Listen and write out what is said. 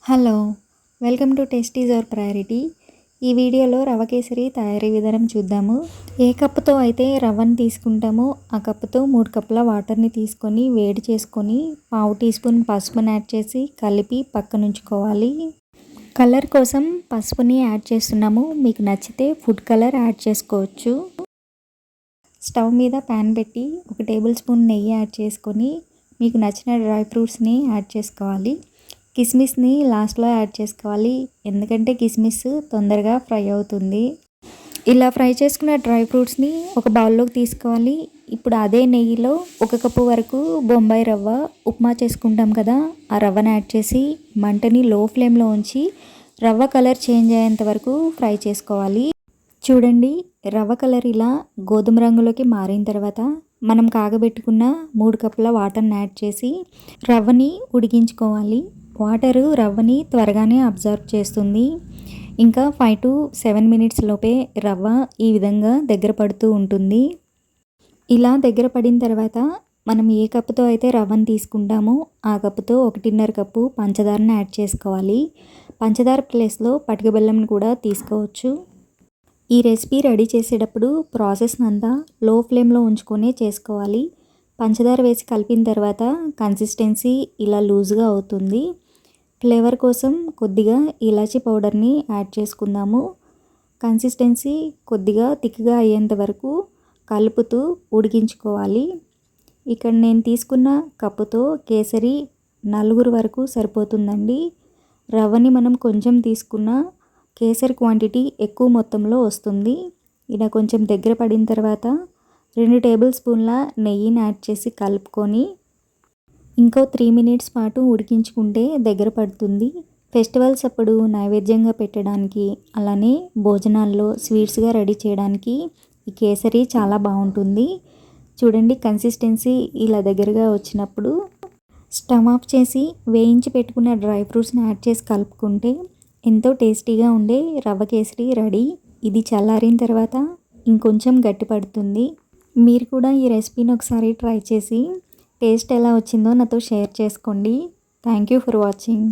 Hello, welcome to taste is our priority. ఈ వీడియోలో రవ్వ కేసరి తయారీ విధానం చూద్దాము. ఏ కప్పుతో అయితే రవ్వని తీసుకుంటామో ఆ కప్పుతో 3 కప్పుల వాటర్ని తీసుకొని వేడి చేసుకొని పావు టీ స్పూన్ పసుపుని యాడ్ చేసి కలిపి పక్కనుంచుకోవాలి. కలర్ కోసం పసుపుని యాడ్ చేస్తున్నాము. మీకు నచ్చితే ఫుడ్ కలర్ యాడ్ చేసుకోవచ్చు. స్టవ్ మీద ప్యాన్ పెట్టి 1 టేబుల్ స్పూన్ నెయ్యి యాడ్ చేసుకొని మీకు నచ్చిన డ్రై ఫ్రూట్స్ని యాడ్ చేసుకోవాలి. కిస్మిస్ని లాస్ట్లో యాడ్ చేసుకోవాలి, ఎందుకంటే కిస్మిస్ తొందరగా ఫ్రై అవుతుంది. ఇలా ఫ్రై చేసుకున్న డ్రై ఫ్రూట్స్ని ఒక బౌల్లోకి తీసుకోవాలి. ఇప్పుడు అదే నెయ్యిలో 1 కప్పు వరకు బొంబాయి రవ్వ, ఉప్మా చేసుకుంటాం కదా, ఆ రవ్వను యాడ్ చేసి మంటని లో ఫ్లేమ్లో ఉంచి రవ్వ కలర్ చేంజ్ అయ్యేంత వరకు ఫ్రై చేసుకోవాలి. చూడండి, రవ్వ కలర్ ఇలా గోధుమ రంగులోకి మారిన తర్వాత మనం కాగబెట్టుకున్న 3 కప్పుల వాటర్ని యాడ్ చేసి రవ్వని ఉడికించుకోవాలి. వాటరు రవ్వని త్వరగానే అబ్జర్వ్ చేస్తుంది. ఇంకా 5 to 7 మినిట్స్ లోపే రవ్వ ఈ విధంగా దగ్గర పడుతూ ఉంటుంది. ఇలా దగ్గర పడిన తర్వాత మనం ఏ కప్పుతో అయితే రవ్వని తీసుకుంటామో ఆ కప్పుతో 1.5 కప్పు పంచదారని యాడ్ చేసుకోవాలి. పంచదార ప్లేస్లో పటిక బెల్లంని కూడా తీసుకోవచ్చు. ఈ రెసిపీ రెడీ చేసేటప్పుడు ప్రాసెస్ అంతా లో ఫ్లేమ్లో ఉంచుకొనే చేసుకోవాలి. పంచదార వేసి కలిపిన తర్వాత కన్సిస్టెన్సీ ఇలా లూజ్గా అవుతుంది. ఫ్లేవర్ కోసం కొద్దిగా ఇలాచీ పౌడర్ని యాడ్ చేసుకుందాము. కన్సిస్టెన్సీ కొద్దిగా థిక్గా అయ్యేంత వరకు కలుపుతూ ఉడికించుకోవాలి. ఇక్కడ నేను తీసుకున్న కప్పుతో కేసరి 4 వరకు సరిపోతుందండి. రవ్వని మనం కొంచెం తీసుకున్న కేసరి క్వాంటిటీ ఎక్కువ మొత్తంలో వస్తుంది. ఇలా కొంచెం దగ్గర పడిన తర్వాత 2 టేబుల్ స్పూన్ల నెయ్యిని యాడ్ చేసి కలుపుకొని ఇంకో 3 మినిట్స్ పాటు ఉడికించుకుంటే దగ్గర పడుతుంది. ఫెస్టివల్స్ అప్పుడు నైవేద్యంగా పెట్టడానికి, అలానే భోజనాల్లో స్వీట్స్గా రెడీ చేయడానికి ఈ కేసరి చాలా బాగుంటుంది. చూడండి, కన్సిస్టెన్సీ ఇలా దగ్గరగా వచ్చినప్పుడు స్టవ్ ఆఫ్ చేసి వేయించి పెట్టుకున్న డ్రై ఫ్రూట్స్ని యాడ్ చేసి కలుపుకుంటే ఎంతో టేస్టీగా ఉండే రవ్వ కేసరి రెడీ. ఇది చల్లారిన తర్వాత ఇంకొంచెం గట్టి పడుతుంది. మీరు కూడా ఈ రెసిపీని ఒకసారి ట్రై చేసి టేస్ట్ ఎలా వచ్చిందో నాతో షేర్ చేసుకోండి. Thank you for watching.